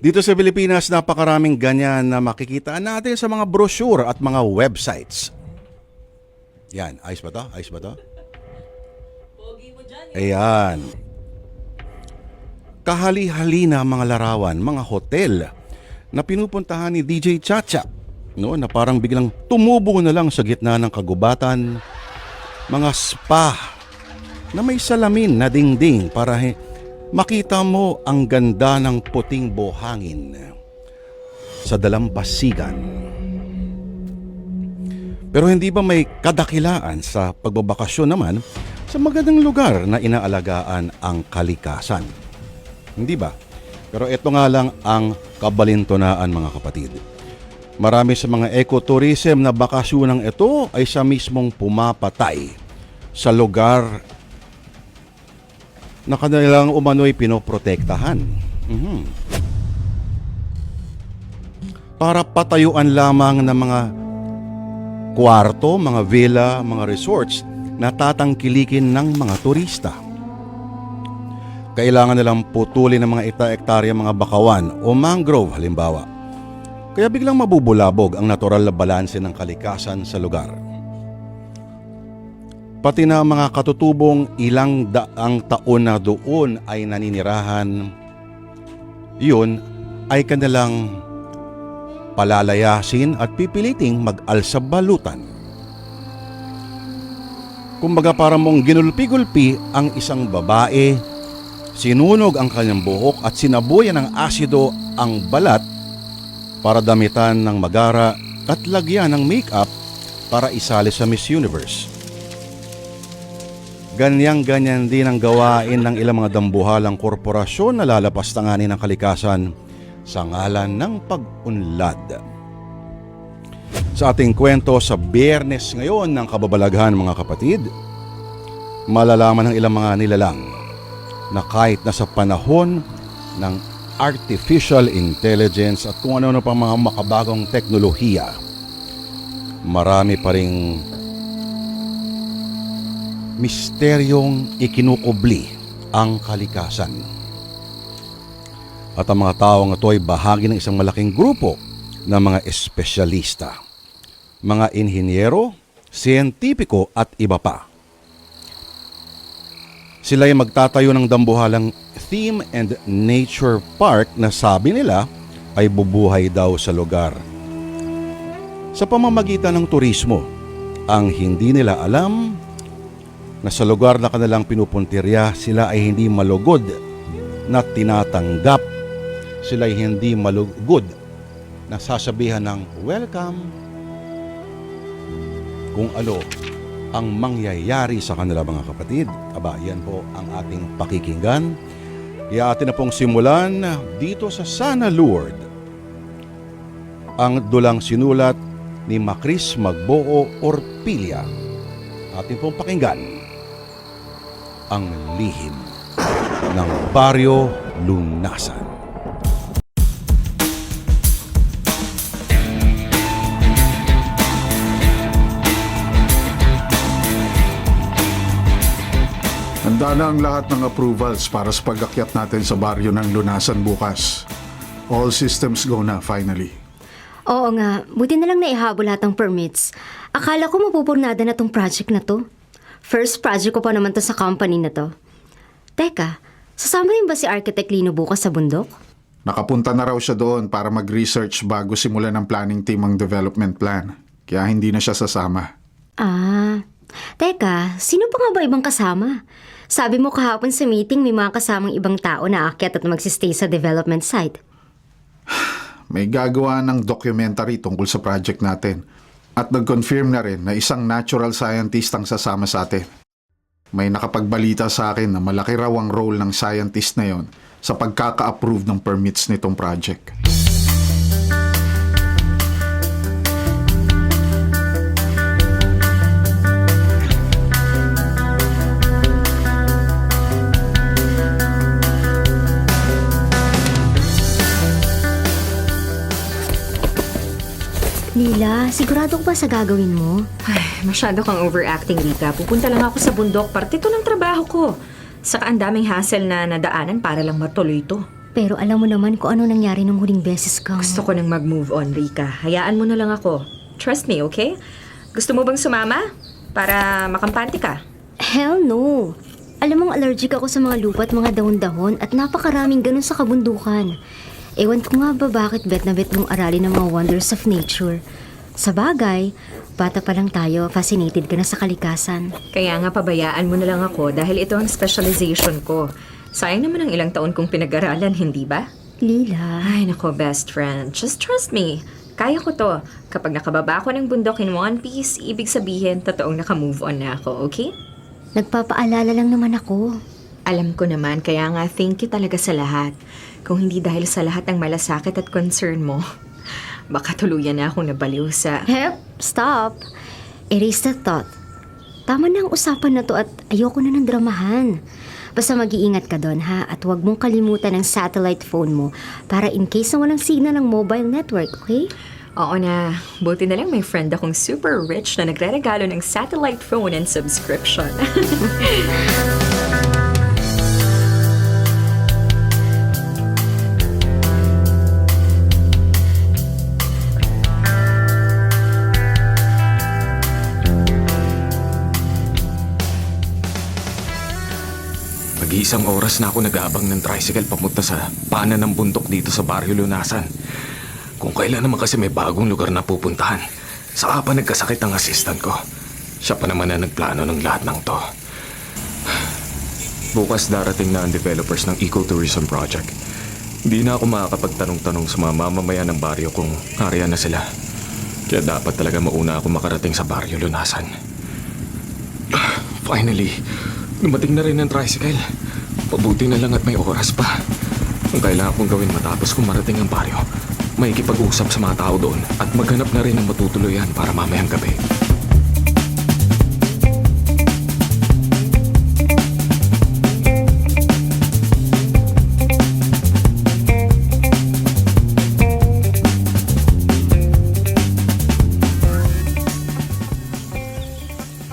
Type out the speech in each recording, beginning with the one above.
Dito sa Pilipinas, napakaraming ganyan na makikita natin sa mga brochure at mga websites. Yan, ayos ba to? Ayos ba to? Ayan. Kahali-hali na mga larawan, mga hotel na pinupuntahan ni DJ Chacha. No, na parang biglang tumubo na lang sa gitna ng kagubatan. Mga spa na may salamin na dingding para makita mo ang ganda ng puting buhangin sa dalampasigan. Pero hindi ba may kadakilaan sa pagbabakasyon naman sa magandang lugar na inaalagaan ang kalikasan? Hindi ba? Pero ito nga lang ang kabalintunaan, mga kapatid. Marami sa mga ecotourism na bakasyonang ito ay sa mismong pumapatay sa lugar na kanilang umano'y pinoprotektahan. Para patayuan lamang ng mga kwarto, mga villa, mga resorts na tatangkilikin ng mga turista. Kailangan nilang putulin ng mga ektarya mga bakawan o mangrove halimbawa. Kaya biglang mabubulabog ang natural na balanse ng kalikasan sa lugar. Pati na mga katutubong ilang daang taon na doon ay naninirahan, yun ay kanilang palalayasin at pipiliting mag-alsabalutan. Kumbaga para mong ginulpi-gulpi ang isang babae, sinunog ang kanyang buhok at sinabuyan ng asido ang balat para damitan ng magara at lagyan ng make-up para isali sa Miss Universe. Ganyan-ganyan din ang gawain ng ilang mga dambuhalang korporasyon na lalapastanganin ng kalikasan sa ngalan ng pag-unlad. Sa ating kwento sa Biyernes ngayon ng kababalaghan, mga kapatid, malalaman ng ilang mga nilalang na kahit na sa panahon ng artificial intelligence at kung ano-ano pa mga makabagong teknolohiya, marami pa ring misteryong ikinukubli ang kalikasan. At ang mga taong ito ay bahagi ng isang malaking grupo ng mga espesyalista, mga inhinyero, siyentipiko at iba pa. Sila ay magtatayo ng dambuhalang theme and nature park na sabi nila ay bubuhay daw sa lugar. Sa pamamagitan ng turismo, ang hindi nila alam na sa lugar na kanilang pinupuntirya, sila ay hindi malugod na tinatanggap. Sila ay hindi malugod na sasabihan ng welcome kung ano ang mangyayari sa kanila, mga kapatid. Aba, yan po ang ating pakikinggan. Kaya atin na pong simulan dito sa Sana Lourd. Ang dulang sinulat ni Macris Magboo Orpilla. Atin pong pakinggan ang lihim ng Baryo Lunasan. Handa na ang lahat ng approvals para sa pag-akyat natin sa baryo ng Lunasan bukas. All systems go na finally. Oo nga, buti na lang naihabol lahat ng permits. Akala ko mapupurnada na tong project na to. First project ko pa naman to sa company na to. Teka, sasama rin ba si Architect Lino bukas sa bundok? Nakapunta na raw siya doon para mag-research bago simulan ng planning team ang development plan. Kaya hindi na siya sasama. Teka, sino pa nga ba ibang kasama? Sabi mo kahapon sa meeting may mga kasamang ibang tao na aakyat at magsistay sa development site. May gagawa ng documentary tungkol sa project natin. At nag-confirm na rin na isang natural scientist ang sasama sa atin. May nakapagbalita sa akin na malaki raw ang role ng scientist na yon sa pagkaka-approve ng permits nitong project. Lila, sigurado ko ba sa gagawin mo? Ay, masyado kang overacting, Rita. Pupunta lang ako sa bundok. Parte to ng trabaho ko. Saka ang daming hassle na nadaanan para lang matuloy ito. Pero alam mo naman kung ano nangyari nung huling beses kang... Gusto ko nang mag-move on, Rika. Hayaan mo na lang ako. Trust me, okay? Gusto mo bang sumama? Para makampante ka? Hell no! Alam mong allergic ako sa mga lupa at mga dahon-dahon at napakaraming ganun sa kabundukan. Ewan ko nga ba bakit bet na bet mong aralin ng mga wonders of nature. Sa bagay, bata pa lang tayo, fascinated ka na sa kalikasan. Kaya nga pabayaan mo na lang ako dahil ito ang specialization ko. Sayang naman ang ilang taon kong pinag-aralan, hindi ba? Lila, Ay, nako, best friend. Just trust me. Kaya ko to. Kapag nakababa ko ng bundok in one piece, ibig sabihin, totoong naka-move on na ako, okay? nagpapaalala lang naman ako. Alam ko naman, kaya nga thank you talaga sa lahat. Kung hindi dahil sa lahat ng malasakit at concern mo, baka tuluyan na akong nabaliw sa... Hep, stop. Erase that thought. Tama na ang usapan na to at ayoko na ng dramahan. Basta mag-iingat ka doon ha at huwag mong kalimutan ang satellite phone mo para in case na walang signal ng mobile network, okay? Oo na, buti na lang may friend akong super rich na nagre-regalo ng satellite phone and subscription. Mag-iisang oras na ako nag-aabang ng tricycle papunta sa paanan ng bundok dito sa Barrio Lunasan. Kung kailan naman kasi may bagong lugar na pupuntahan, saka pa nagkasakit ang assistant ko. Siya pa naman na nagplano ng lahat ng to. Bukas darating na ang developers ng ecotourism project. Hindi na ako makakapagtanong-tanong sa mga mamamayan ng baryo kung harian na sila. Kaya dapat talaga mauna ako makarating sa Barrio Lunasan. Finally, dumating na rin ang tricycle. Pabuti na lang at may oras pa. Ang kailangan kong gawin matapos kung marating ang baryo, makikipag-usap sa mga tao doon at maghanap na rin ng matutuluyan para mamayang gabi.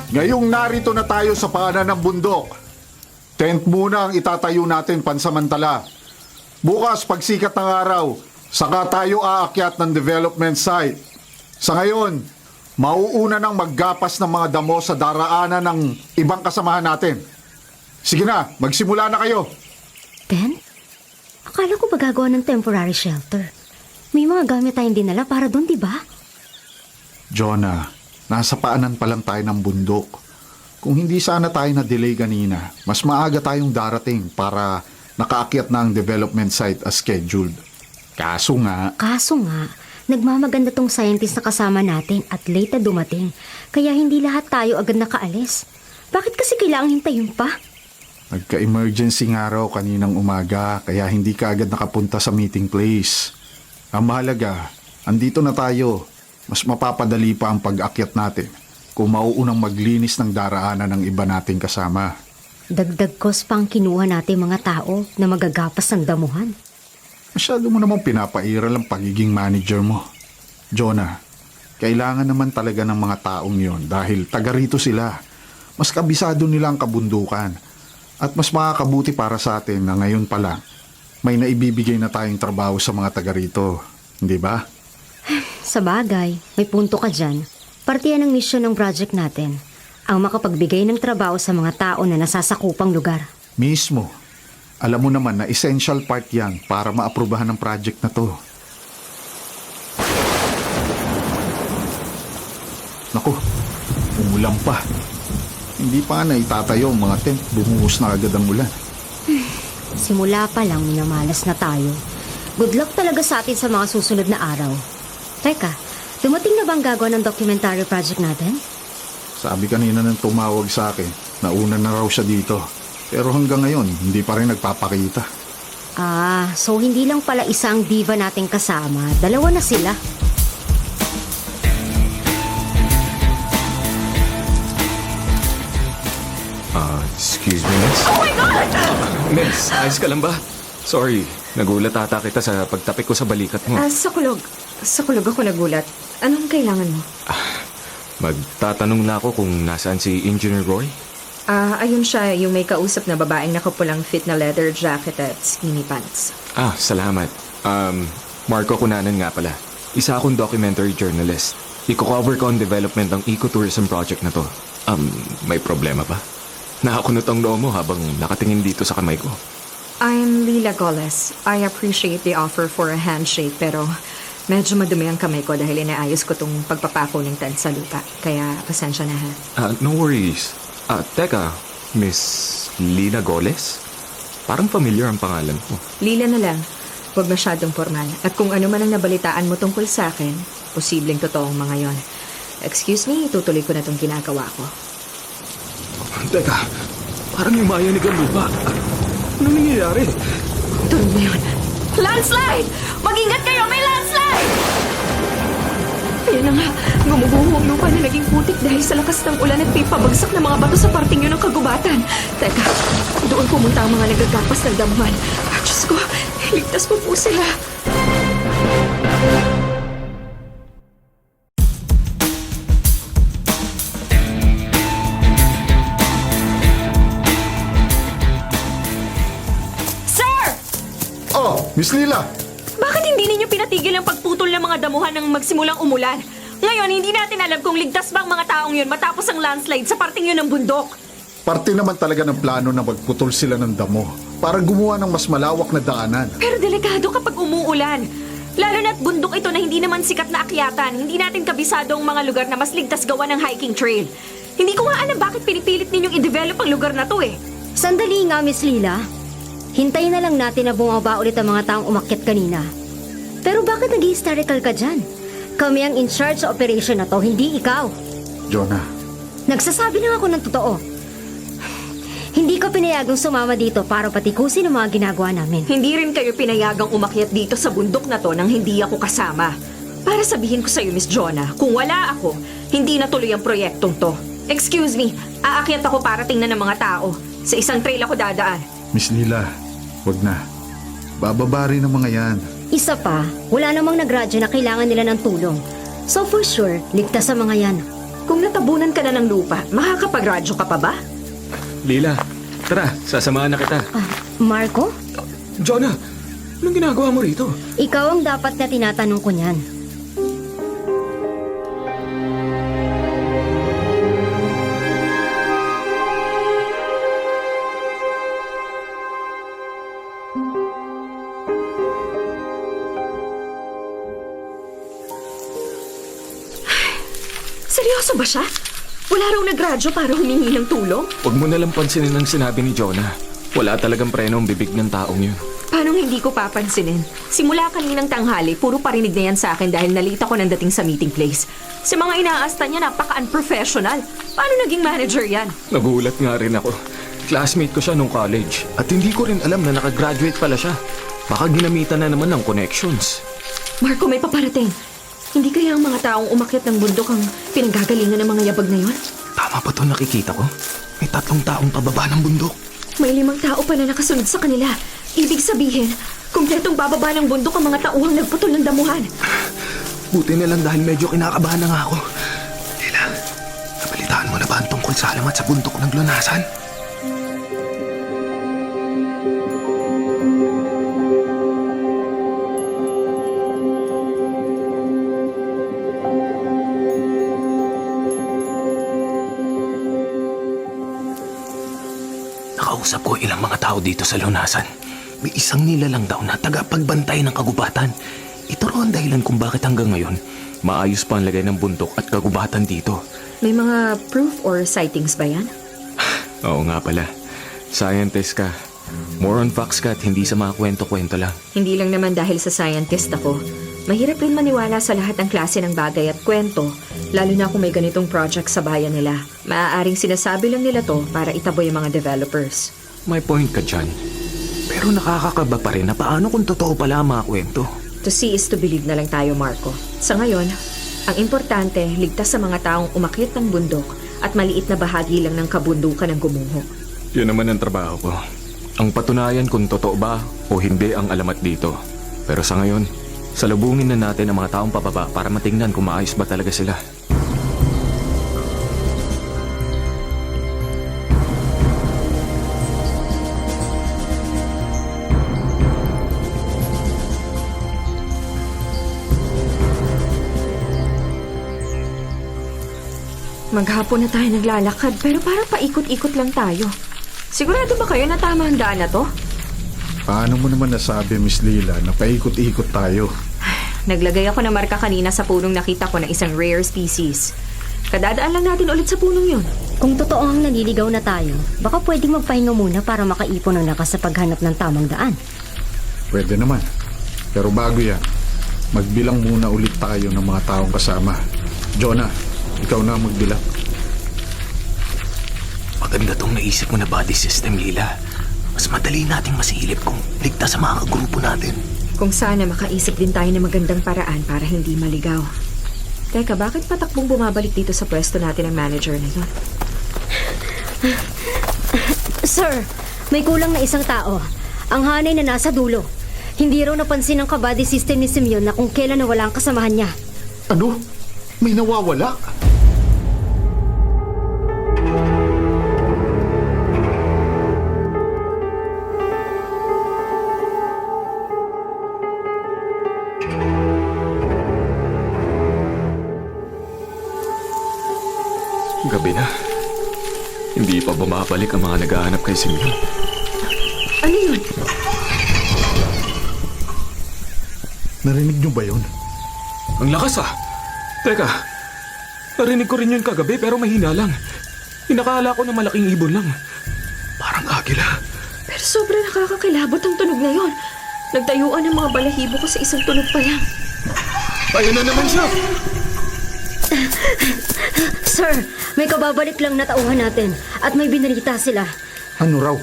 Ngayong narito na tayo sa paanan ng bundok. Tent muna ang itatayo natin pansamantala. Bukas, pagsikat ng araw, saka tayo aakyat ng development site. Sa ngayon, mauuna nang maggapas ng mga damo sa daraanan ng ibang kasamahan natin. Sige na, magsimula na kayo. Tent? Akala ko ba gagawa ng temporary shelter? May mga gamit tayong dinala para doon, di ba? Jonah, nasa paanan pa lang tayo ng bundok. Kung hindi sana tayo na-delay kanina, mas maaga tayong darating para nakaakyat na ang development site as scheduled. Kaso nga, nagmamaganda tong scientist na kasama natin at late na dumating. Kaya hindi lahat tayo agad nakaalis. Bakit kasi kailangang hintayin pa? nagka-emergency nga raw kaninang umaga kaya hindi ka agad nakapunta sa meeting place. Ang mahalaga, andito na tayo. Mas mapapadali pa ang pag-akyat natin kung mauunang maglinis ng daraanan ng iba nating kasama. Dagdag cost pang kinuha natin mga tao na magagapas ng damuhan. Masyado mo namang pinapairal ang pagiging manager mo. Jonah, kailangan naman talaga ng mga taong yon dahil taga rito sila. Mas kabisado nila ang kabundukan. At mas makakabuti para sa atin na ngayon pa lang may naibibigay na tayong trabaho sa mga taga rito. Hindi ba? Sa bagay, may punto ka dyan. Parte yan ng mission ng project natin. Ang makapagbigay ng trabaho sa mga tao na nasasakupang lugar. Mismo. Alam mo naman na essential part yan para maaprubahan ng project na to. Naku, umulan pa. Hindi pa na itatayo ang mga tent, bumuhos na agad ang ulan. Simula pa lang minamalas na tayo. Good luck talaga sa atin sa mga susunod na araw. Teka, dumating na bang gagawa ng documentary project natin? Sabi kanina nang tumawag sa akin, nauna na raw siya dito. Pero hanggang ngayon, hindi pa rin nagpapakita. Ah, so hindi lang pala isang diva nating kasama. Dalawa na sila. Excuse me, miss? Oh my God! Miss, ayos ka lang ba? Sorry, nagulat ata kita sa pagtapik ko sa balikat mo. Sakulog. Sakulog ako nagulat. Anong kailangan mo? Magtatanong na ako kung nasaan si Engineer Roy. Ayun siya, yung may kausap na babaeng nakapulang fit na leather jacket at skinny pants. Salamat. Marco Cunanan nga pala. Isa akong documentary journalist. Iko-cover ko ang development ng ecotourism project na to. May problema ba? Nakakunot ang noo mo habang nakatingin dito sa kamay ko. I'm Lila Goles. I appreciate the offer for a handshake pero medyo madumi ang kamay ko dahil inaayos ko tong pagpapako ng tent sa lupa. Kaya pasensya na ha. No worries. Teka, Miss Lila Goles? Parang familiar ang pangalan mo. Lila na lang. Huwag masyadong formal. At kung ano man ang nabalitaan mo tungkol sa akin, posibleng totoo ang mga yon. Excuse me, itutuloy ko na tong ginagawa ko. Teka, parang yumayanig ang lupa. Ano nangyayari? Tuloy na yun. Landslide! Mag-ingat kayo! May landslide! Ayan na nga, gumuguho ang lupa na naging putik dahil sa lakas ng ulan at may pabagsak na mga bato sa parting yun ng kagubatan. Teka, doon pumunta ang mga nagagapas ng damuhan. Diyos ko, ligtas mo po sila. Sir! Oh, Miss Lila! Bakit hindi ninyo pinatigil ang pagputol ng mga damuhan nang magsimulang umulan? Ngayon, hindi natin alam kung ligtas ba ang mga taong yun matapos ang landslide sa parting yun ng bundok. Parte naman talaga ng plano na magputol sila ng damo para gumawa ng mas malawak na daanan. Pero delikado kapag umuulan. Lalo na't bundok ito na hindi naman sikat na akyatan. Hindi natin kabisado ang mga lugar na mas ligtas gawa ng hiking trail. Hindi ko nga alam bakit pinipilit ninyong i-develop ang lugar na to eh. Sandali nga, Miss Lila. Hintayin na lang natin na bumaba ulit ang mga taong umakyat kanina. Pero bakit nag-hysterical ka dyan? Kami ang in-charge sa operation na to, hindi ikaw. Jonah, Nagsasabi lang ako ng totoo. Hindi ko pinayagang sumama dito para patikusin ang mga ginagawa namin. Hindi rin kayo pinayagang umakyat dito sa bundok na to nang hindi ako kasama. Para sabihin ko sa'yo, Miss Jonah, kung wala ako, hindi natuloy ang proyektong to. Excuse me, aakyat ako para tingnan ng mga tao. Sa isang trail ako dadaan. Miss Lila, wag na. Bababa rin ang mga yan. Isa pa, wala namang nagradyo na kailangan nila ng tulong. So for sure, ligtas sa mga yan. Kung natabunan ka na ng lupa, makakapagradyo ka pa ba? Lila, tara, sasamahan na kita. Marco, Jonah, anong ginagawa mo rito? ikaw ang dapat na tinatanong ko niyan. Seryoso ba siya? Wala raw nagradyo para humingi ng tulong? Huwag mo nalang pansinin ang sinabi ni Jonah. Wala talagang preno ang bibig ng taong yun. Paano hindi ko papansinin? Simula kaninang tanghali, puro parinig na yan sa akin dahil nalita ko ng dating sa meeting place. Sa mga inaasta niya, napaka-unprofessional. Paano naging manager yan? Nagulat nga rin ako. Classmate ko siya nung college. At hindi ko rin alam na nakagraduate pala siya. Baka ginamitan na naman ng connections. Marco, may paparating. Hindi kaya ang mga taong umakyat ng bundok ang pinanggagalingan ng mga yabag na yon? Tama ba ito nakikita ko? May 3 taong pababa ng bundok. May 5 tao pa na nakasunod sa kanila. Ibig sabihin, kumpletong bababa ng bundok ang mga tauhang nagputol ng damuhan. Buti na lang dahil medyo kinakabahan na nga ako. Lila, nabalitaan mo na ba ang tungkol sa alamat sa bundok ng lunasan? Nakausap ko ilang mga tao dito sa lunasan. May isang nilalang daw na tagapagbantay ng kagubatan. Ito raw ang dahilan kung bakit hanggang ngayon maayos pa ang lagay ng bundok at kagubatan dito. May mga proof or sightings ba yan? Oo nga pala. Scientist ka. More on facts ka at hindi sa mga kwento-kwento lang. Hindi lang naman dahil sa scientist ako. Mahirap rin maniwala sa lahat ng klase ng bagay at kwento, lalo na kung may ganitong project sa bayan nila. Maaaring sinasabi lang nila to para itaboy ang mga developers. May point ka dyan. Pero nakakakaba pa rin na paano kung totoo pala ang mga kwento. To see is to believe na lang tayo, Marco. Sa ngayon, ang importante, ligtas sa mga taong umakyat ng bundok at maliit na bahagi lang ng kabundukan ng gumuho. Yun naman ang trabaho ko. Ang patunayan kung totoo ba o hindi ang alamat dito. Pero sa ngayon, salubungin na natin ang mga taong pababa para matingnan kung maayos ba talaga sila. Maghapon na tayo naglalakad pero parang paikot-ikot lang tayo. Sigurado ba kayo na tama ang daan na to? Paano mo naman nasabi, Miss Lila, na paikot-ikot tayo? Naglagay ako ng marka kanina sa punong nakita ko na isang rare species. Kadadaan lang natin ulit sa punong yun. Kung totoo ang naliligaw na tayo, baka pwedeng magpahinga muna para makaipon ng lakas sa paghanap ng tamang daan. Pwede naman. Pero bago yan, magbilang muna ulit tayo ng mga taong kasama. Jonah, ikaw na magbilang. Maganda tong naisip mo na body system, Lila. Mas madali nating masilip kung ligtas sa mga grupo natin. Kung sana makaisip din tayo ng magandang paraan para hindi maligaw. Teka, bakit patakbong bumabalik dito sa pwesto natin ang manager na yun? Sir, may kulang na isang tao. Ang hanay na nasa dulo. Hindi raw napansin ng kabady system ni Simeon na kung kailan nawala ang kasamahan niya. Ano? May nawawala? Gabi na. Hindi pa bumabalik ang mga naghahanap kay Simeon. Ano yun? Narinig niyo ba yun? Ang lakas ah! Teka, narinig ko rin yun kagabi pero mahina lang. Inakala ko na malaking ibon lang. Parang agila. Pero sobrang nakakakilabot ang tunog na yon. Nagtayuan ang mga balahibo ko sa isang tunog pa lang. Ayun na naman siya! Sir, may kababalik lang na tauhan natin at may binalita sila. Ano raw?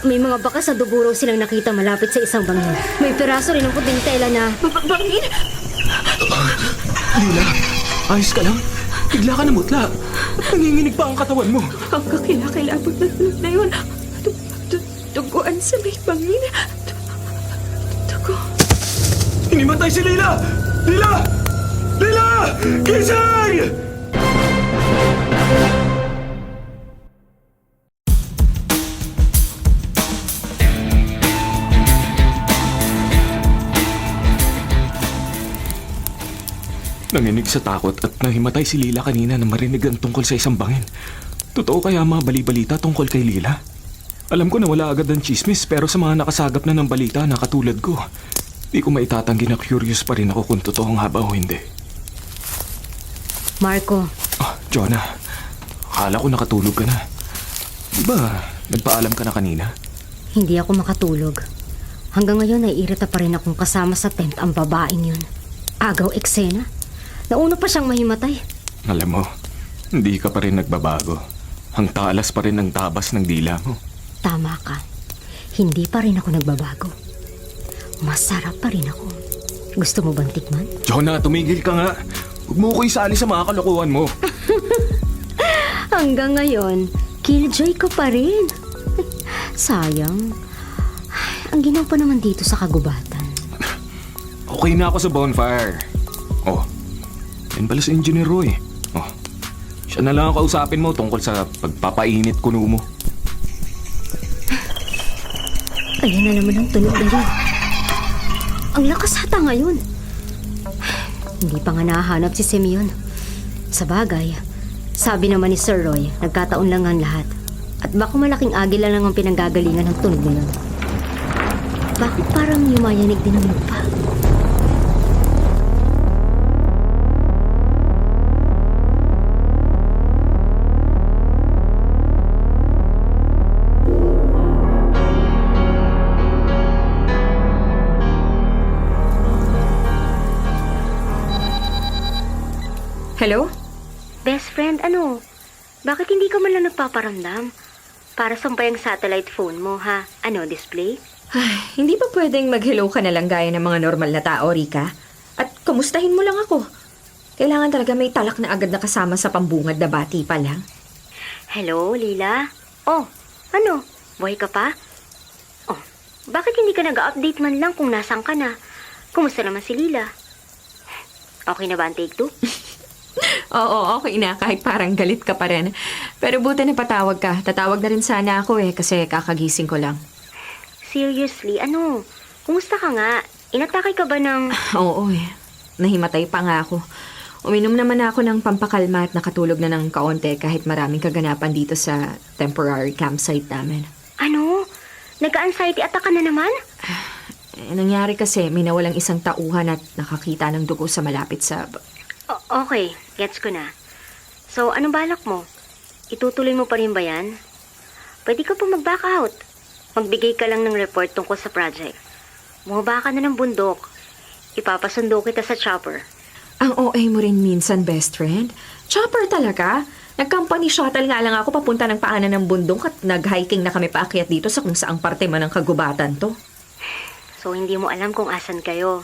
May mga bakas sa dugo raw silang nakita malapit sa isang bangin. May piraso rin ng puting tela na... Bangin? Lila, ayos ka lang? Bigla ka namutla. Nanginginig pa ang katawan mo. Ang kakilakilabot na tunog na yun. Duguan sa may bangin. Dugo. Hinimatay si Lila! Lila! Lila! Gising! Nanginig sa takot at nahimatay si Lila kanina na marinig ang tungkol sa isang bangin. Totoo kaya mga bali-balita tungkol kay Lila? Alam ko na wala agad ang chismis pero sa mga nakasagap na ng balita na katulad ko, di ko maitatanggi na curious pa rin ako kung totoo nga ba o hindi. Marco, Jonah, akala ko nakatulog ka na. Di ba nagpaalam ka na kanina? hindi ako makatulog. Hanggang ngayon naiirita pa rin akong kasama sa tent ang babaeng yun. Agaw eksena. Nauna pa siyang mahimatay. Alam mo, hindi ka pa rin nagbabago. Ang talas pa rin ng tabas ng dila mo. Tama ka. Hindi pa rin ako nagbabago. Masarap pa rin ako. Gusto mo bang tikman? Jonah, tumigil ka nga. Huwag mo ko isali sa mga kalokohan mo. Hanggang ngayon, killjoy ka pa rin. Sayang. Ang ginawa pa naman dito sa kagubatan. Okay na ako sa bonfire. Oh, yan pala si Engineer Roy. Oh, siya na lang ang kausapin mo tungkol sa pagpapainit kuno mo. Ayan na naman ang tunog na yun. Ang lakas hata ngayon. Hindi pa nga nahahanap si Simeon. Sa bagay, sabi naman ni Sir Roy, nagkataon lang ang lahat. At baka malaking agila lang ang pinanggagalingan ng tunog na yun. Bakit parang yumayanig din ang lupa? Hello? Best friend, ano? Bakit hindi ka man lang nagpaparamdam? Para sampay ang satellite phone mo, ha? Ano, display? Ay, hindi ba pwedeng mag-hello ka na lang gaya ng mga normal na tao, Rika? At kumustahin mo lang ako. Kailangan talaga may talak na agad na kasama sa pambungad na bati pa lang. Hello, Lila? Oh, ano? Buhay ka pa? Oh, bakit hindi ka nag-update man lang kung nasan ka na? Kumusta naman si Lila? Okay na ba ang take 2? Oo, okay na. Kahit parang galit ka pa rin. Pero buti na patawag ka. Tatawag na rin sana ako kasi kakagising ko lang. Seriously, ano? Kumusta ka nga? Inatake ka ba ng... Oo Nahimatay pa nga ako. Uminom naman ako ng pampakalma at nakatulog na ng kaunti kahit maraming kaganapan dito sa temporary campsite namin. Ano? Nagka-anxiety attack ka na naman? Nangyari kasi may nawalang isang tauhan at nakakita ng dugo sa malapit sa... Okay, gets ko na. So, anong balak mo? Itutuloy mo pa rin ba yan? Pwede ka pa mag-back out. Magbigay ka lang ng report tungkol sa project. Bumaba ka na ng bundok. Ipapasundo kita sa chopper. Ang OA mo rin minsan, best friend. Chopper talaga. Nag-company shuttle nga lang ako papunta ng paanan ng bundok at nag-hiking na kami paakyat dito sa kung saang parte man ng kagubatan to. So, hindi mo alam kung asan kayo.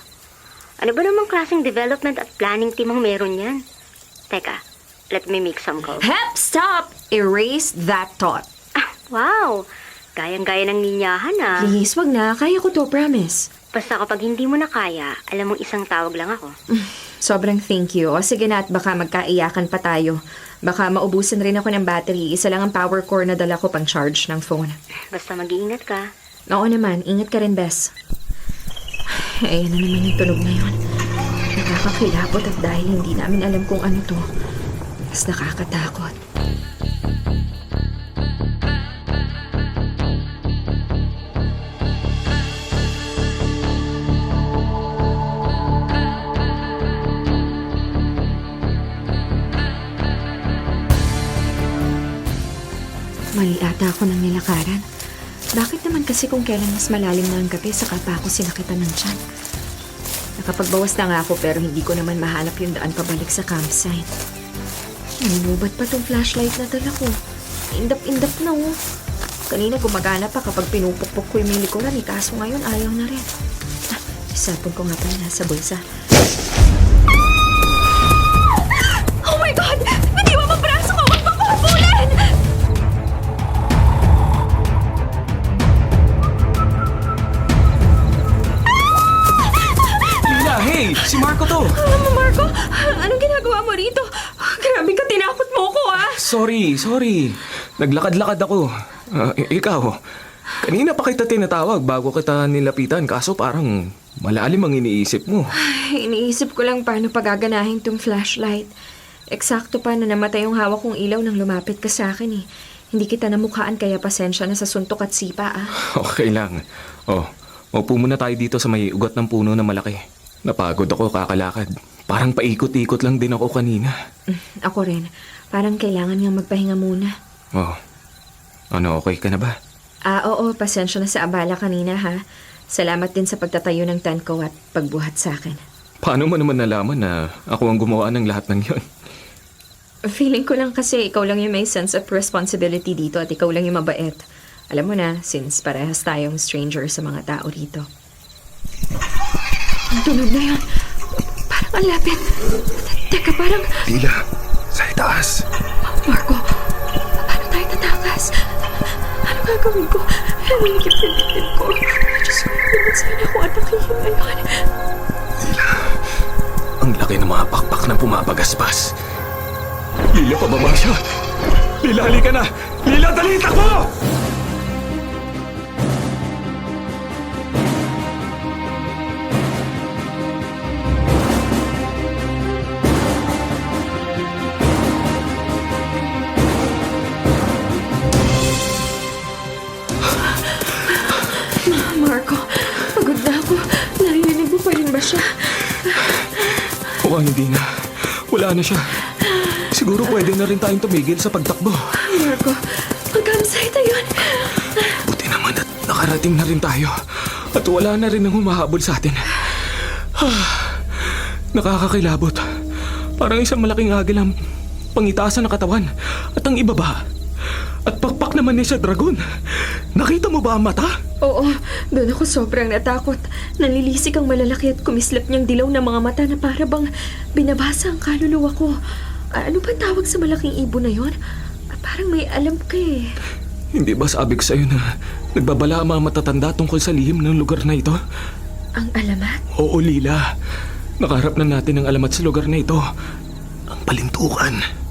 Ano ba namang klaseng development at planning team ang meron yan? Teka, let me make some calls. Hep, stop! Erase that thought. Wow! Gayang-gaya ng ninyahan ah. Please, wag na. Kaya ko to, promise. Basta kapag hindi mo na kaya, alam mong isang tawag lang ako. Sobrang thank you. O sige na at baka magkaiyakan pa tayo. Baka maubusan rin ako ng battery. Isa lang ang power core na dala ko pang charge ng phone. Basta mag-iingat ka. Oo naman. Ingat ka rin, Bes. Ayan na naman yung tunog na yun. Nakakakilabot at dahil hindi namin alam kung ano to, mas nakakatakot. Mali ata ako ng nilakaran. Bakit naman kasi kung kailan mas malalim na ang gabi saka pa ako sinakitan ng tiyan? Nakapagbawas na nga ako pero hindi ko naman mahanap yung daan pabalik sa campsite. Nanunubat pa tong flashlight na dala ko. Indap-indap na oh. Kanina gumagana pa kapag pinupukpok ko yung may likuran eh, kaso ngayon ayaw na rin. Isapon ko nga pala nasa bulsa. Oh my God! Nadiwa mo braso ko! Huwag magpapulin! Lila, hey! Si Marco to! Marco, anong ginagawa mo rito? Grabe ka, tinakot mo ko ah! Sorry. Naglakad-lakad ako. Ikaw, kanina pa kita tinatawag bago kita nilapitan kaso parang malalim ang iniisip mo. Ay, iniisip ko lang paano pagaganahin tong flashlight. Eksakto pa na namatay yung hawak kong ilaw nang lumapit ka sa akin eh. Hindi kita namukhaan kaya pasensya na sa suntok at sipa ah. Okay lang. Upo muna tayo dito sa may ugat ng puno na malaki. Napagod ako kakalakad. Parang paikot-ikot lang din ako kanina. Ako rin. Parang kailangan nga magpahinga muna. Ano, okay ka na ba? Oo, pasensya na sa abala kanina ha. Salamat din sa pagtatayo ng tent ko at pagbuhat sa akin. Paano mo naman nalaman na ako ang gumawa ng lahat ng yon? Feeling ko lang kasi ikaw lang yung may sense of responsibility dito at ikaw lang yung mabait. Alam mo na, since parehas tayong stranger sa mga tao rito. Ang tunog na yun. Parang ang lapit. Teka, parang... Lila, sa itaas. Marco, paano tayo tatakas? Ano gagawin ko? Nanginigip yung dibdib ko. Diyos ko, naman sana ako atakin ngayon. Lila, ang laki ng mga pakpak na pumapagaspas. Lila, pababa siya. Lila, halika na. Lila, dali, takbo! Marco, pagod na ako. Narinig mo pa rin ba siya? Hindi na. Wala na siya. Siguro pwede na rin tayong tumigil sa pagtakbo. Marco, mag-campsite yun. Buti naman at nakarating na rin tayo. At wala na rin ang humahabol sa atin. Nakakakilabot. Parang isang malaking agil ang pangitasan ng katawan. At ang ibaba. At pakpak naman niya sa dragon. Nakita mo ba ang mata? Oo, doon ako sobrang natakot. Nalilisik ang malalaki at kumislap niyang dilaw na mga mata na para bang binabasa ang kaluluwa ko. Ano ba tawag sa malaking ibon na yon? Parang may alam ka eh. Hindi ba sabi ko sa'yo na nagbabala ang mga matatanda tungkol sa lihim ng lugar na ito? Ang alamat? Oo, Lila. Nakaharap na natin ang alamat sa lugar na ito. Ang palintukan.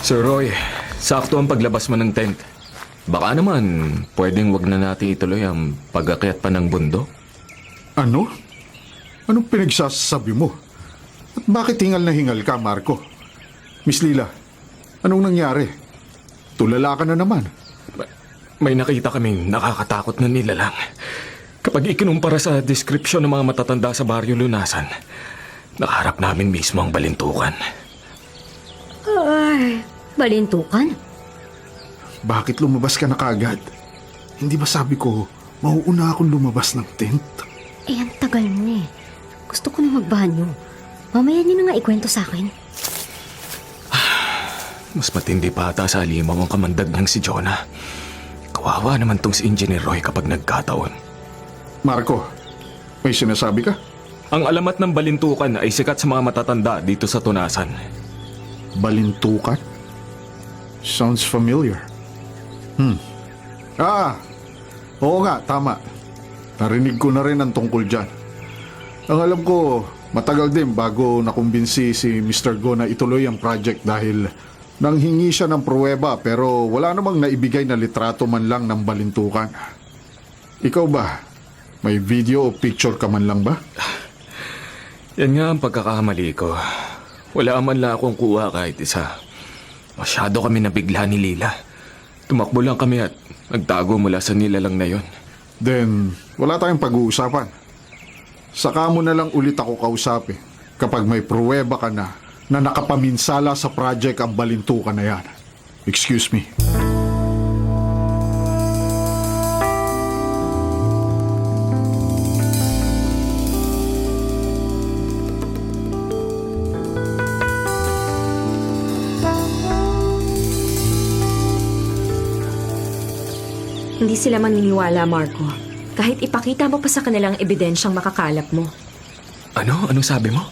Sir Roy, sakto ang paglabas mo ng tent. Baka naman, pwedeng wag na natin ituloy ang pag-akyat pa ng bundok. Ano? Anong pinagsasabi mo? At bakit hingal na hingal ka, Marco? Miss Lila, anong nangyari? Tulala ka na naman. May nakita kaming nakakatakot na nilalang. Kapag ikinumpara sa description ng mga matatanda sa Baryo Lunasan, nakaharap namin mismo ang balintukan. Ay, balintukan? Bakit lumabas ka na kaagad? Hindi ba sabi ko, mauuna akong lumabas ng tent? Eh, ang tagal mo eh. Gusto ko na magbanyo. Mamaya niyo na nga ikwento sa akin. Mas matindi pa ata sa alimaw ang kamandag ng si Jonah. Kawawa naman tong si Engineer Roy kapag nagkataon. Marco, may sinasabi ka? Ang alamat ng balintukan ay sikat sa mga matatanda dito sa Tunasan. Balintukan? Sounds familiar. Oo nga, tama. Narinig ko na rin ang tungkol dyan. Ang alam ko, matagal din bago nakumbinsi si Mr. Go na ituloy ang project dahil nanghingi siya ng pruweba pero wala namang naibigay na litrato man lang ng balintukan. Ikaw ba? May video o picture ka man lang ba? Yan nga ang pagkakamali ko. Wala man lang akong kuha kahit isa. Masyado kami nabigla ni Lila. Tumakbo lang kami at nagtago mula sa nilalang na yon. Then, wala tayong pag-uusapan. Saka mo na lang ulit ako kausapin kapag may pruweba ka na nakapaminsala sa project ang balintukan na yan. Excuse me. Hindi sila maniniwala, Marco. Kahit ipakita mo pa sa kanilang ebidensyang makakalap mo. Ano? Ano sabi mo?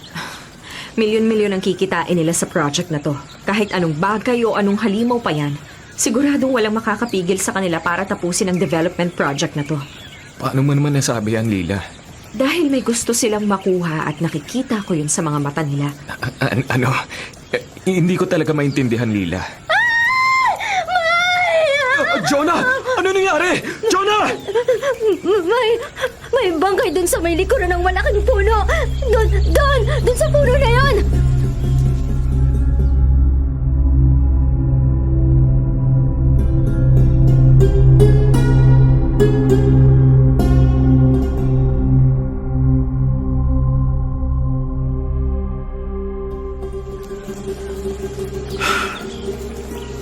Milyon-milyon ang kikitain nila sa project na to. Kahit anong bagay o anong halimaw pa yan, siguradong walang makakapigil sa kanila para tapusin ang development project na to. Paano mo naman nasabi yan, Lila? Dahil may gusto silang makuha at nakikita ko yun sa mga mata nila. Ano? Hindi ko talaga maintindihan, Lila. Jonah! Ano nangyari? Jonah! May bangkay dun sa may likuran ng malaking puno. Dun sa puno na yon.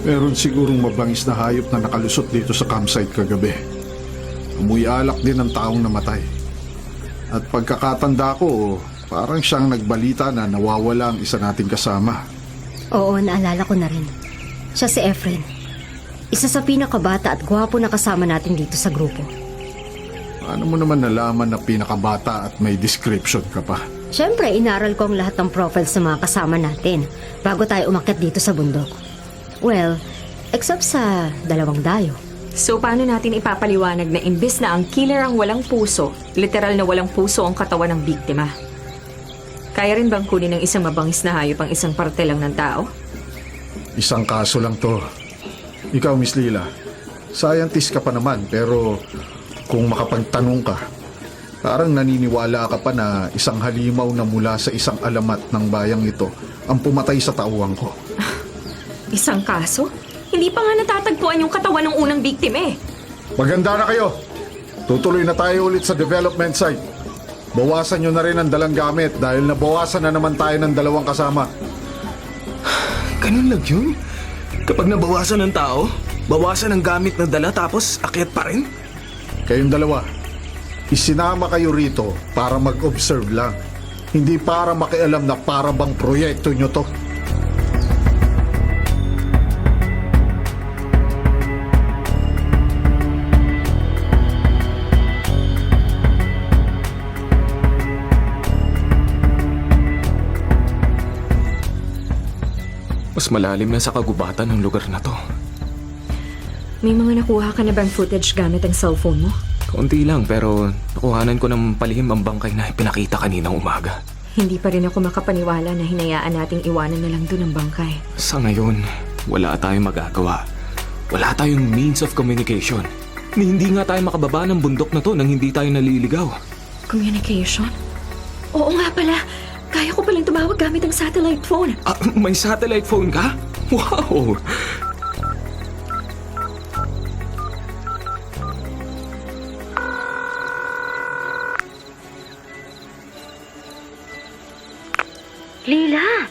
Meron sigurong mabangis na hayop na nakalusot dito sa campsite kagabi. Amoy alak din ang taong namatay. At pagkakatanda ko, parang siyang nagbalita na nawawala ang isa nating kasama. Oo, naalala ko na rin. Siya si Efren. Isa sa pinakabata at gwapo na kasama natin dito sa grupo. Paano mo naman nalaman na pinakabata at may description ka pa? Siyempre, inaral ko ang lahat ng profiles ng mga kasama natin bago tayo umakyat dito sa bundok. Well, except sa dalawang dayo. So paano natin ipapaliwanag na imbes na ang killer ang walang puso, literal na walang puso ang katawan ng biktima? Kaya rin bang kunin ng isang mabangis na hayop ang isang parte lang ng tao? Isang kaso lang to. Ikaw, Miss Lila, scientist ka pa naman pero kung makapagtanong ka, parang naniniwala ka pa na isang halimaw na mula sa isang alamat ng bayang ito ang pumatay sa tauhan ko. Isang kaso? Hindi pa nga natatagpuan yung katawan ng unang biktima eh. Maganda na kayo. Tutuloy na tayo ulit sa development site. Bawasan nyo na rin ang dalang gamit dahil nabawasan na naman tayo ng dalawang kasama. Ganun lang yun? Kapag nabawasan ng tao, bawasan ang gamit na dala tapos akyat pa rin? Kayong dalawa, isinama kayo rito para mag-observe lang. Hindi para makialam na para bang proyekto nyo to. Mas malalim na sa kagubatan ng lugar na to. May mga nakuha ka na bang footage gamit ang cellphone mo? Kaunti lang pero nakuhanan ko ng palihim ang bangkay na pinakita kaninang umaga. Hindi pa rin ako makapaniwala na hinayaan nating iwanan na lang doon ang bangkay. Sa ngayon, wala tayong magagawa. Wala tayong means of communication. Ni hindi nga tayo makababa ng bundok na to nang hindi tayo naliligaw. Communication? Oo nga pala. Kaya ko palang tumawag gamit ang satellite phone. Ah, may satellite phone ka? Wow! Lila!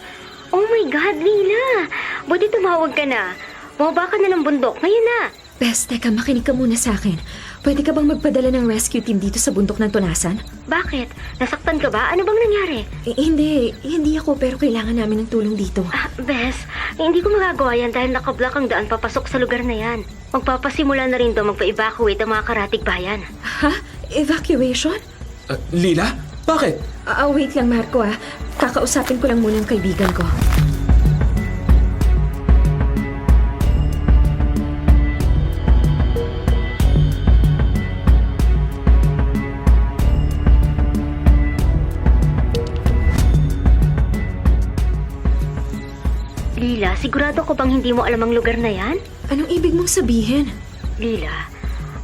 Oh my God, Lila! Buti tumawag ka na. Bumaba ka na ng bundok. Ngayon na! Bes, teka, makinig ka muna sa akin. Pwede ka bang magpadala ng rescue team dito sa bundok ng Tunasan? Bakit? Nasaktan ka ba? Ano bang nangyari? Hindi ako, pero kailangan namin ng tulong dito. Bes, hindi ko magagawa yan dahil nakablock ang daan papasok sa lugar na yan. Magpapasimula na rin daw magpa-evacuate ang mga karatig bayan. Ha? Evacuation? Lila? Bakit? Wait lang, Marco, ah. Kakausapin ko lang muna ang kaibigan ko. Lila, sigurado ko bang hindi mo alam ang lugar na yan? Anong ibig mong sabihin? Lila,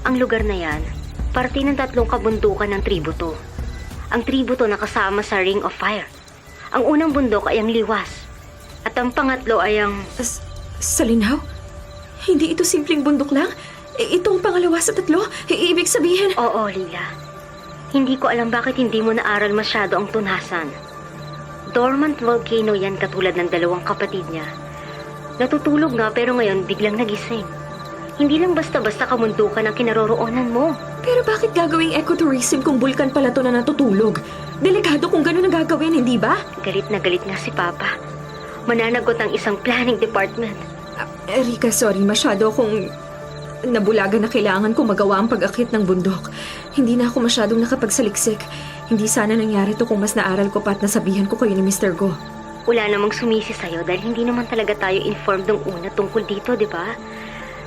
ang lugar na yan, parte ng 3 kabundukan ng tribo to. Ang tribo to nakasama sa Ring of Fire. Ang unang bundok ay ang Liwas. At ang pangatlo ay ang... Salinaw? Hindi ito simpleng bundok lang? Itong pangalawa sa 3? Ibig sabihin... Oo, Lila. Hindi ko alam bakit hindi mo naaral masyado ang Tunasan. Dormant volcano yan katulad ng 2 kapatid niya. Natutulog nga pero ngayon biglang nagising. Hindi lang basta-basta kamundukan ang kinaroroonan mo. Pero bakit gagawing ecotourism kung bulkan pala to na natutulog? Delikado kung gano'n ang gagawin, hindi ba? Galit na galit nga si Papa. Mananagot ang isang planning department. Rika, sorry. Masyado akong nabulagan na kailangan ko magawa ang pag-akit ng bundok. Hindi na ako masyadong nakapagsaliksik. Hindi sana nangyari to kung mas naaral ko pa at nasabihan ko kayo ni Mr. Go. Wala namang sumisi sa'yo dahil hindi naman talaga tayo informed nung una tungkol dito, di ba?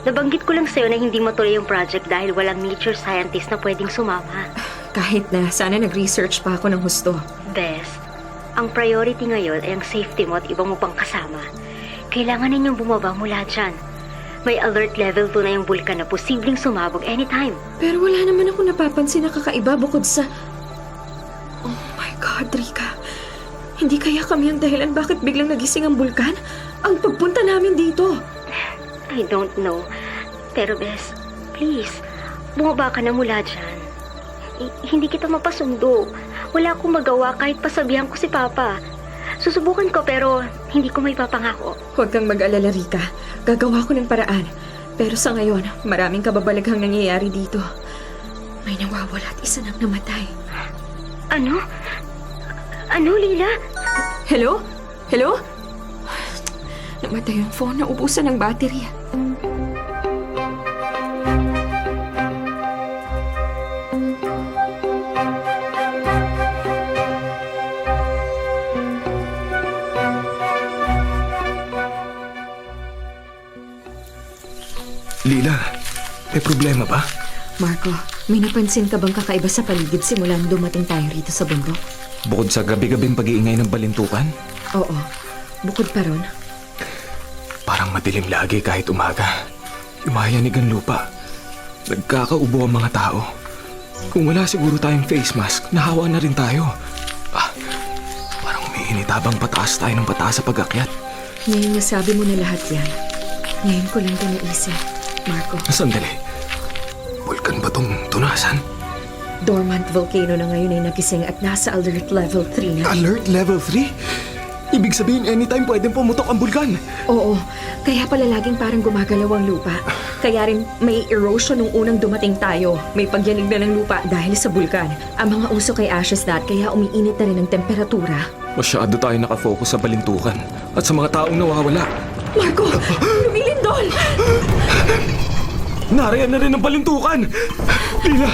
Nabanggit ko lang sa'yo na hindi matuloy yung project dahil walang nature scientist na pwedeng sumama. Kahit na, sana nag-research pa ako ng husto. Best, ang priority ngayon ay ang safety mo at ibang mo pang kasama. Kailangan ninyong bumaba mula dyan. May alert level 2 na yung bulkan na posibleng sumabog anytime. Pero wala naman ako napapansin na kakaiba bukod sa... Oh my God, Rika. Hindi kaya kami ang dahilan bakit biglang nagising ang bulkan? Ang pagpunta namin dito. I don't know. Pero Bes, please, bumaba ka na mula dyan. Hindi kita mapasundo. Wala akong magawa kahit pasabihan ko si Papa. Susubukan ko pero hindi ko may papangako. Huwag kang mag-alala, Rika. Gagawa ko ng paraan. Pero sa ngayon, maraming kababalaghang nangyayari dito. May nawawala at isa nang namatay. Ano? Ano, Lila? Hello? Hello? Namatay yung phone, naubusan ng battery. Lila, may problema ba? Marco, may napansin ka bang kakaiba sa paligid simula nung dumating tayo rito sa bundok? Bukod sa gabi-gabing pag-iingay ng balintukan, Oo. Bukod pa ron, parang madilim lagi kahit umaga. Yumayanig ang lupa. Nagkakaubo ang mga tao. Kung wala siguro tayong face mask, nahawa na rin tayo. Parang umiinit habang pataas tayo ng pataas sa pag-akyat. ngayon nasabi mo na lahat yan. Ngayon ko lang ito naisip, Marco. Sandali. Vulkan ba tong Tunasan? Dormant volcano na ngayon ay nagising at nasa alert level 3 na. Alert level 3? Ibig sabihin anytime pwedeng pumutok ang bulkan. Oo, kaya pala laging parang gumagalaw ang lupa. Kaya rin may erosion nung unang dumating tayo. May pagyanig na ng lupa dahil sa bulkan. Ang mga usok ay ashes na at kaya umiinit na rin ang temperatura. Masyado tayo nakafocus sa balintukan at sa mga taong nawawala. Marco! Lumilindol! Narayan na rin ang balintukan! Lila,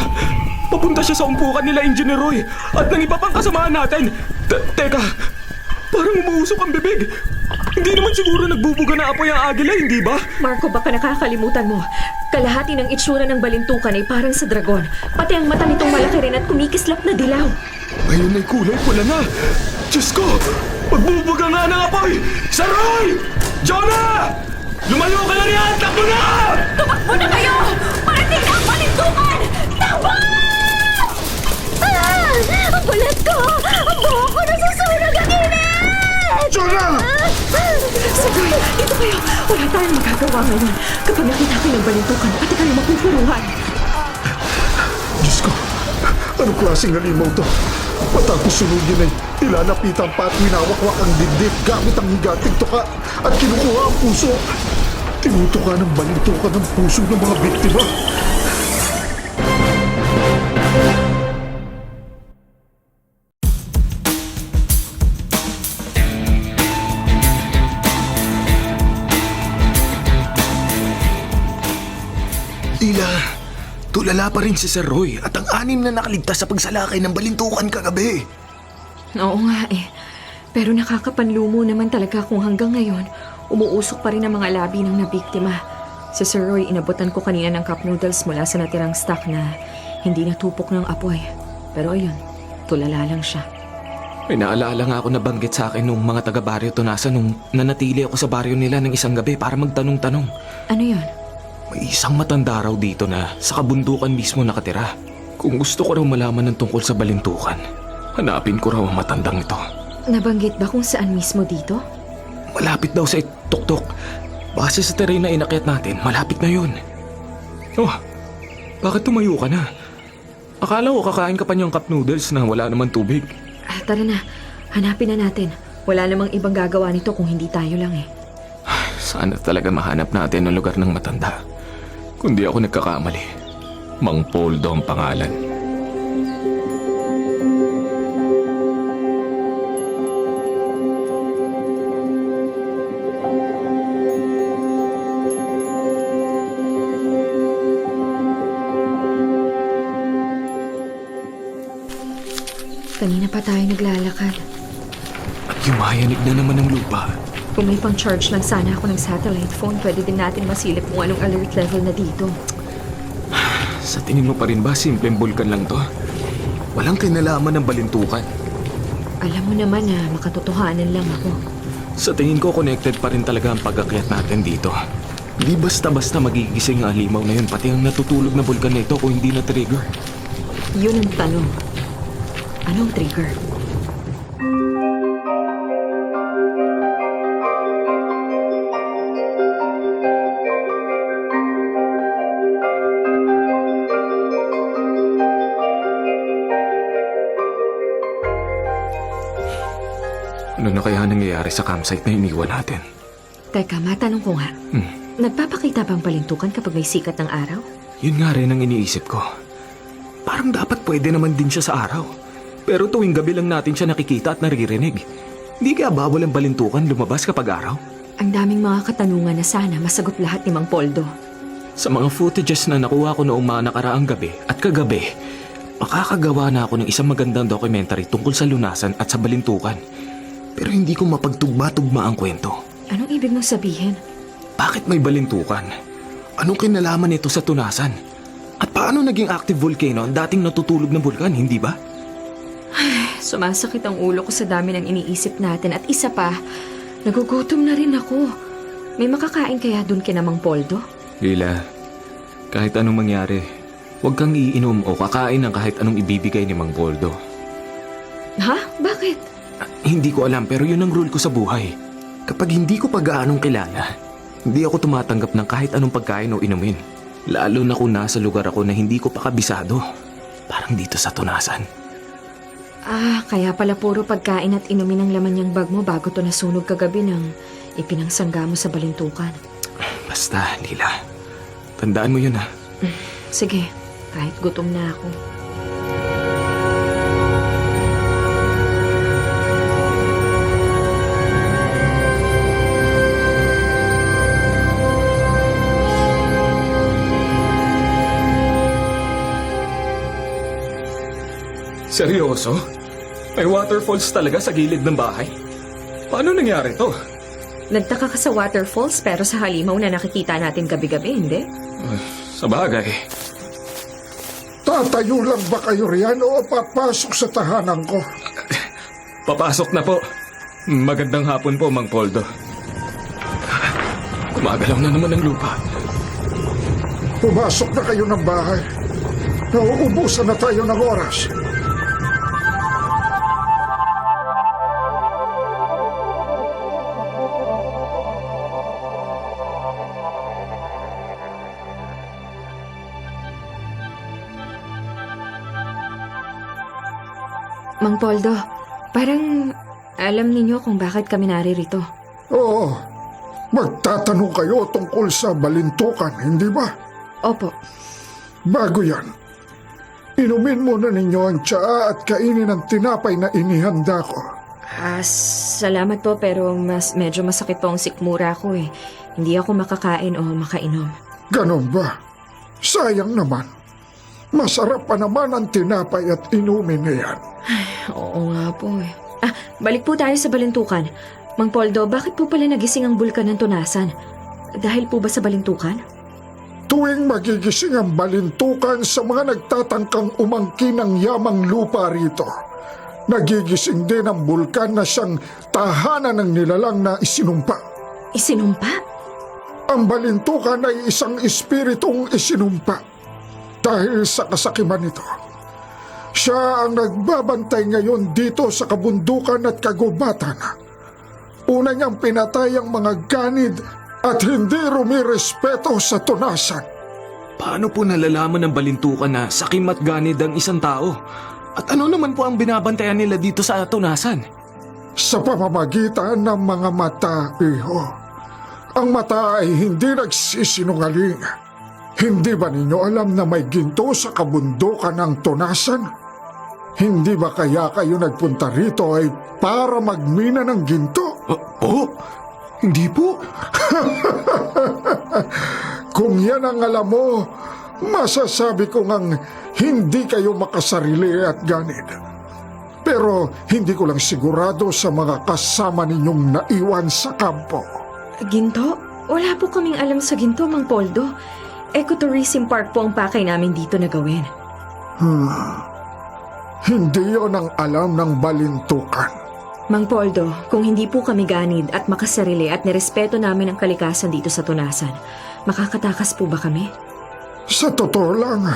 papunta siya sa umpukan nila Engineer Roy at ng iba pang kasamahan natin. Teka, parang umuusok ang bibig. Hindi naman siguro nagbubuga na apoy ang agila, hindi ba? Marco, baka nakakalimutan mo. Kalahati ng itsura ng balintukan ay parang sa dragon. Pati ang mata nitong malaki rin at kumikislap na dilaw. Ngayon ay kulay pula na. Diyos ko, magbubuga nga ng apoy! Sir Roy! Jonah! Lumayo ka na riyan! Takbo na! Tumakbo na kayo! Parating na ang palintukan! Takbo! Ang balat ko! Ang buho ko nasusunog ang init! Jonah! Sagoy, dito kayo! Wala tayong magagawa ngayon. Kapag nakita kayo ng balintukan, pati kayo mapupuruhan. Diyos ko, anong klaseng halimaw to? Matapos sunugin ay ilalapitan pa at winawakwak ang dibdib gamit ang higating tuka at kinukuha ang puso. Tinutuka ng balintukan ang puso ng mga biktima. Tila, tulala pa rin si Sir Roy at ang 6 na nakaligtas sa pagsalakay ng balintukan kagabi. Oo nga eh. Pero nakakapanlumo naman talaga kung hanggang ngayon, umuusok pa rin ang mga labi ng nabiktima. Si Sir Roy, inabutan ko kanina ng cup noodles mula sa natirang stock na hindi natupok ng apoy. Pero ayun, tulala lang siya. May naalala nga ako na banggit sa akin nung mga taga-baryo Tunasan nung nanatili ako sa baryo nila ng isang gabi para magtanong-tanong. Ano yun? May isang matanda raw dito na sa kabundukan mismo nakatira. Kung gusto ko raw malaman ng tungkol sa balintukan, hanapin ko raw ang matandang ito. Nabanggit ba kung saan mismo dito? Malapit daw sa tuktok. Base sa terrain na inakyat natin, malapit na yun. Oh, bakit tumayo ka na? Akala ko kakain ka pa niyang cup noodles na wala naman tubig. Tara na, hanapin na natin. Wala namang ibang gagawa nito kung hindi tayo lang eh. Sana talaga mahanap natin ang lugar ng matanda. Kundi ako nagkakamali. Mang Poldo ang pangalan. Kanina pa tayo naglalakad. At yumayanig na naman ang lupa. Kung may pang-charge lang sana ako ng satellite phone, pwede din natin masilip kung anong alert level na dito. Sa tingin mo pa rin ba simpleng bulkan lang to? Walang kinalaman ng balintukan. Alam mo naman na makatotohanan lang ako. Sa tingin ko connected pa rin talaga ang pag-akyat natin dito. Di basta-basta magigising ang halimaw na yun, pati ang natutulog na bulkan na ito kung hindi na-trigger. Yun ang tanong. Anong trigger? Ano na kaya nangyayari sa campsite na iniwan natin? Teka, matanong ko nga. Nagpapakita bang balintukan kapag may sikat ng araw? Yun nga rin ang iniisip ko. Parang dapat pwede naman din siya sa araw. Pero tuwing gabi lang natin siya nakikita at naririnig. Hindi kaya bawal ang balintukan lumabas kapag araw? Ang daming mga katanungan na sana masagot lahat ni Mang Poldo. Sa mga footages na nakuha ko noong mga nakaraang gabi at kagabi, makakagawa na ako ng isang magandang documentary tungkol sa lunasan at sa balintukan. Pero hindi ko mapagtugma-tugma ang kwento. Anong ibig mong sabihin? Bakit may balintukan? Anong kinalaman nito sa Tunasan? At paano naging active volcano ang dating natutulog na bulkan, hindi ba? Sumasakit ang ulo ko sa dami ng iniisip natin at isa pa, nagugutom na rin ako. May makakain kaya dun kina Mang Poldo? Lila, kahit anong mangyari, huwag kang iinom o kakain ng kahit anong ibibigay ni Mang Poldo. Ha? Bakit? Hindi ko alam pero yun ang rule ko sa buhay. Kapag hindi ko pa gaanong kilala, hindi ako tumatanggap ng kahit anong pagkain o inumin. Lalo na kung nasa lugar ako na hindi ko pa kabisado. Parang dito sa Tunasan. Kaya pala puro pagkain at inumin ang laman niyang bag mo bago to nasunog kagabi ng ipinangsangga mo sa balintukan. Basta, Lila. Tandaan mo yun ha. Sige, kahit gutom na ako. Seryoso? May waterfalls talaga sa gilid ng bahay? Paano nangyari to? Nagtaka ka sa waterfalls pero sa halimaw na nakikita natin gabi-gabi, hindi? Sa bagay. Tatayo lang ba kayo riyan o papasok sa tahanan ko? Papasok na po. Magandang hapon po, Mang Poldo. Gumagalaw na naman ang lupa. Pumasok na kayo ng bahay. Nauubusan na tayo ng oras. Mang Poldo, parang alam ninyo kung bakit kami naririto. Oo, magtatanong kayo tungkol sa balintukan, hindi ba? Opo. Bago yan, inumin muna ninyo ang tsaa at kainin ang tinapay na inihanda ko. Salamat po pero medyo masakit po ang sikmura ko eh. Hindi ako makakain o makainom. Ganon ba? Sayang naman. Masarap pa naman ang tinapay at inumin na yan. Oo nga po eh. Balik po tayo sa balintukan. Mang Poldo, bakit po pala nagising ang bulkan ng Tunasan? Dahil po ba sa balintukan? Tuwing magigising ang balintukan sa mga nagtatangkang umangkin ng yamang lupa rito, nagigising din ang bulkan na siyang tahanan ng nilalang na isinumpa. Isinumpa? Ang balintukan ay isang espiritong isinumpa. Dahil sa kasakiman nito, siya ang nagbabantay ngayon dito sa kabundukan at kagubatan. Una niyang pinatay ang mga ganid at hindi rumirespeto sa Tunasan. Paano po nalalaman ng balintukan na sakim at ganid ang isang tao? At ano naman po ang binabantayan nila dito sa Tunasan? Sa pamamagitan ng mga mata, iho. Ang mata ay hindi nagsisinungaling. Hindi ba ninyo alam na may ginto sa kabundukan ng Tunasan? Hindi ba kaya kayo nagpunta rito ay para magmina ng ginto? Hindi po. Kung yan ang alam mo, masasabi ko ngang hindi kayo makasarili at ganid. Pero hindi ko lang sigurado sa mga kasama ninyong naiwan sa kampo. Ginto? Wala po kaming alam sa ginto, Mang Poldo. Ecotourism Park po ang pakay namin dito na gawin. Hindi yon ang alam ng balintukan. Mang Poldo, kung hindi po kami ganid at makasarili at nirespeto namin ang kalikasan dito sa Tunasan, makakatakas po ba kami? Sa totoo lang,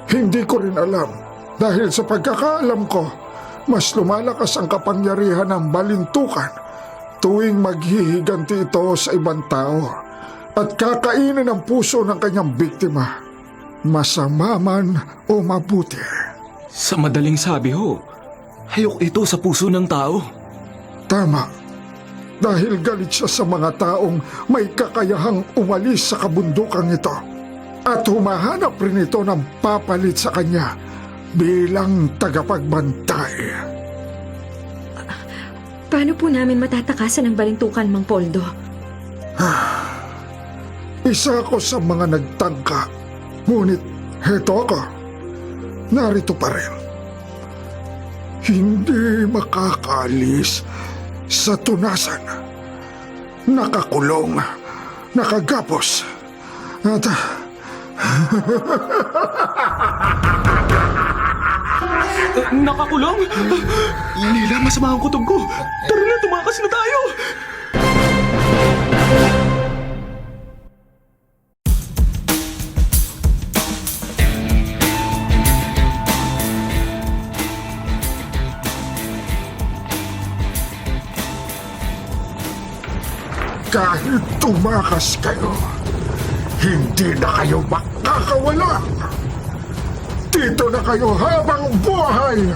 hindi ko rin alam. Dahil sa pagkakaalam ko, mas lumalakas ang kapangyarihan ng balintukan tuwing maghihiganti ito sa ibang tao at kakainin ang puso ng kanyang biktima, masama man o mabuti. Sa madaling sabi ho, hayok ito sa puso ng tao. Tama. Dahil galit siya sa mga taong may kakayahang umalis sa kabundukan ito at humahanap rin ito ng papalit sa kanya bilang tagapagbantay. Paano po namin matatakasan ang balintukan, Mang Poldo? Isa ako sa mga nagtangka, ngunit heto ako. Narito pa rin. Hindi makakaalis sa Tunasan. Nakakulong, nakagapos, at Nakakulong? Lila, masama ang kutob ko. Tara na, tumakas na tayo. kahit tumakas kayo, hindi na kayo makakawala. Dito na kayo habang buhay.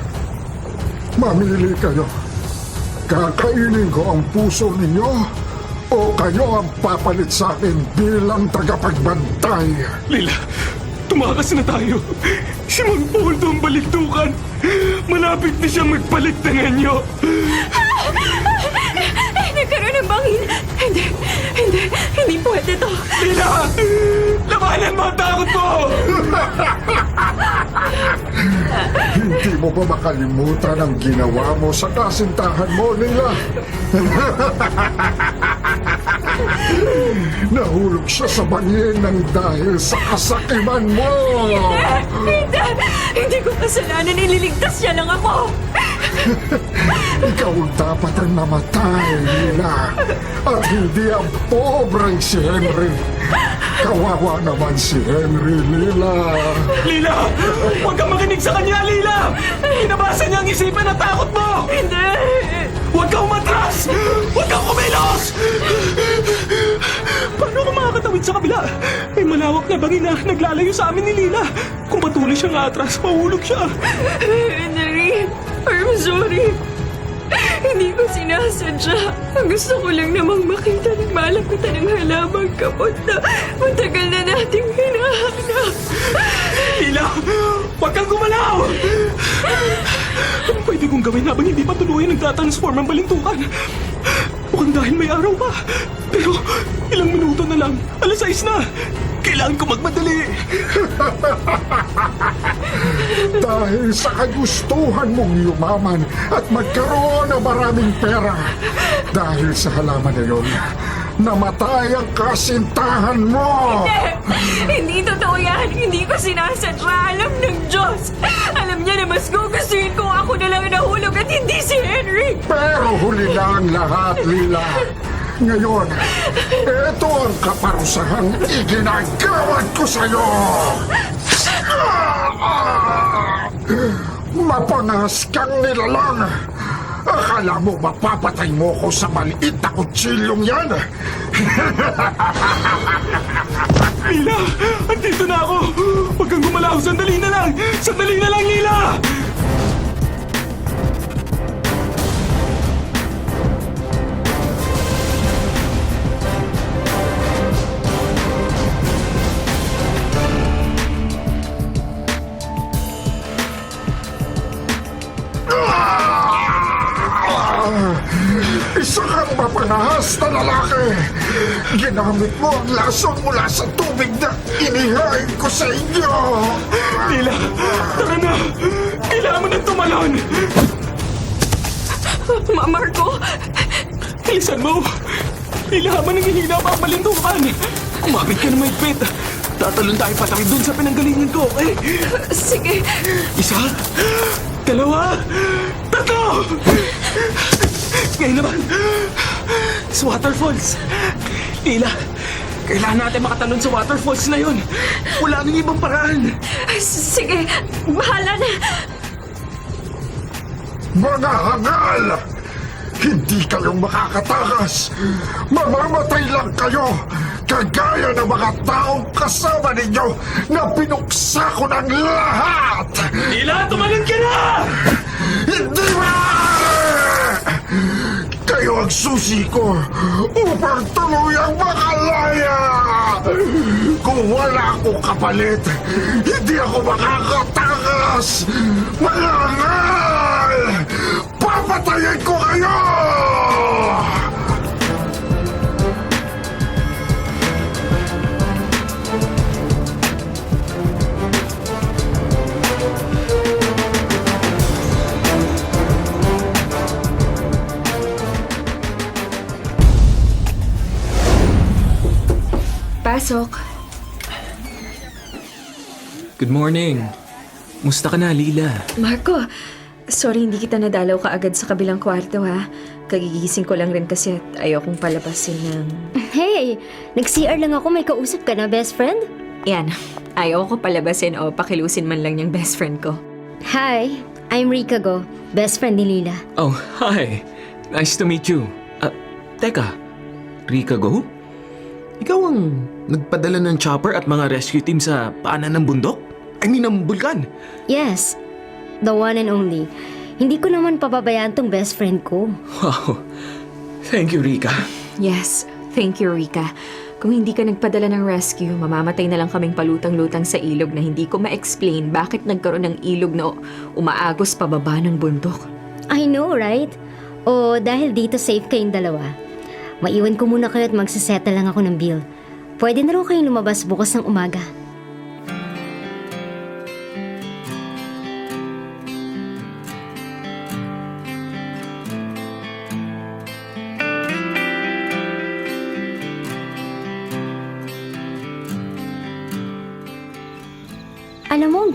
Mamili kayo. Kakainin ko ang puso ninyo o kayo ang papalit sa akin bilang tagapagbantay. Lila, tumakas na tayo. Si Mang Poldo ang baliktukan. Malapit na siyang magpalit ng anyo. Nagkaroon ng bangin. Hindi pwede to. Lila, labanan mo ang takot mo. Hindi mo ba makalimutan ang ginawa mo sa kasintahan mo, Nila? Nahulog siya sa bangin ng dahil sa kasakiman mo! Hindi! Hindi ko kasalanan. Ililigtas niya lang ako. Ikaw dapat ang namatay, Lila. At hindi ang pobreng si Henry. Kawawa naman si Henry, Lila. Lila! Huwag kang makinig sa kanya, Lila! Pinabasa niya ang isipan at takot mo! Hindi! Huwag kang umatras! Huwag kang kumilos! Paano ako makakatawid sa kabila? May malawak na bangin na naglalayo sa amin ni Lila. Kung patuloy siyang atras, mahulog siya. Henry, I'm sorry. Hindi ko sinasadya. Ang gusto ko lang namang makita ng malapitan ng halamang kapot na matagal na nating hinahanap. Lila! Huwag kang gumalaw! Anong pwede kong gawin habang hindi pa tuluyan nagtatransform ang balintukan? Mukhang dahil may araw pa. Pero ilang minuto na lang. 6:00 na. Kailangan ko magmadali. Dahil sa kagustuhan mong yumaman at magkaroon ng maraming pera. Dahil sa halaman na yun, namatay ang kasintahan mo! Hindi totoo yan. Hindi ko sinasadya. Alam ng Diyos. Alam niya na mas gugustuhin ko ako na lang nahulog at hindi si Henry. Pero huli na ang lahat, Lila. Ngayon, ito ang kaparusahang iginagawad ko sa'yo! Mapangas kang nilalang! Akala mo mapapatay mo ko sa maliit na kutsilyong yan? Lila! Andito na ako! Huwag kang gumalaw! Sandali na lang! Sandali na lang, Lila! Isa kang mapanahas na lalaki! Ginamit mo ang lason mula sa tubig na inihain ko sa inyo! Lila! Tara na! Kailangan mo nang tumalon! Marco, Bilisan mo! Lila, manangihina pa ang balintukan! Kumapit ka na mahigpit! Tatalon tayo patawid dun sa pinanggalingan ko, okay? sige. 1, 2, 3! Ngayon naman! Sa waterfalls! Lila, kailangan natin makatalon sa waterfalls na yun! Wala nang ibang paraan! Sige, bahala na. Mga hangal! Hindi kayong makakatakas! Mamamatay lang kayo! Kagaya ng mga taong kasama ninyo na pinuksa ko ng lahat! Lila, tumalon ka na! Hindi ba? Kayo ang susi ko upang tuluyang makalaya! Kung wala akong kapalit, hindi ako makakatakas! Mga hangal! Papatayin ko kayo! Pasok. Good morning. Musta ka na, Lila? Marco, sorry hindi kita nadalaw ka agad sa kabilang kwarto ha. Kagigising ko lang rin kasi at ayokong palabasin ng... Hey, nag-CR lang ako. May kausap ka na, best friend? Yan, ayaw ko palabasin o pakilusin man lang yung best friend ko. Hi, I'm Rika Go, best friend ni Lila. Oh, hi. Nice to meet you. Teka, Rika Go? Ikaw ang nagpadala ng chopper at mga rescue team sa paanan ng bundok? I mean, ng bulkan. Yes, the one and only. Hindi ko naman pababayaan tong best friend ko. Wow. Thank you, Rika. Yes, thank you Rika. Kung hindi ka nagpadala ng rescue, mamamatay na lang kaming palutang-lutang sa ilog na hindi ko ma-explain bakit nagkaroon ng ilog na umaagos pababa ng bundok. I know, right? O dahil dito safe kayong dalawa. Maiwan ko muna kayo at magsasettle lang ako ng bill. Pwede na raw kayong lumabas bukas ng umaga.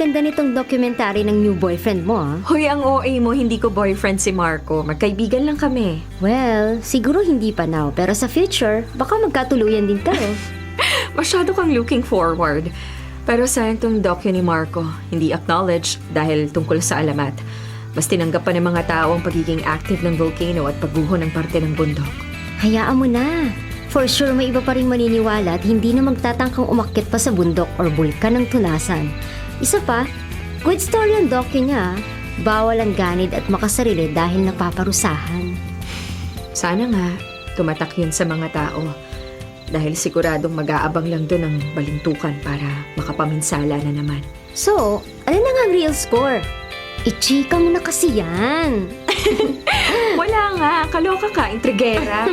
ganda nitong documentary ng new boyfriend mo, ah. Hoy, ang OA mo, hindi ko boyfriend si Marco. Magkaibigan lang kami. Well, siguro hindi pa now, pero sa future, baka magkatuluyan din kayo. Masyado kang looking forward. Pero sayang tong docu ni Marco, hindi acknowledged dahil tungkol sa alamat. Mas tinanggap pa ng mga tao ang pagiging active ng volcano at pagguho ng parte ng bundok. Hayaan mo na. For sure, may iba pa rin maniniwala at hindi na magtatangkang umakyat pa sa bundok or bulkan ng tunasan. Isa pa, good story ang docu niya. Bawal ang ganid at makasarili dahil napaparusahan. Sana nga, tumatak yun sa mga tao. Dahil siguradong mag-aabang lang doon ang balintukan para makapaminsala na naman. So, ano na nga ang real score? Ichika mo na kasi yan. Wala nga, kaloka ka, intrigera.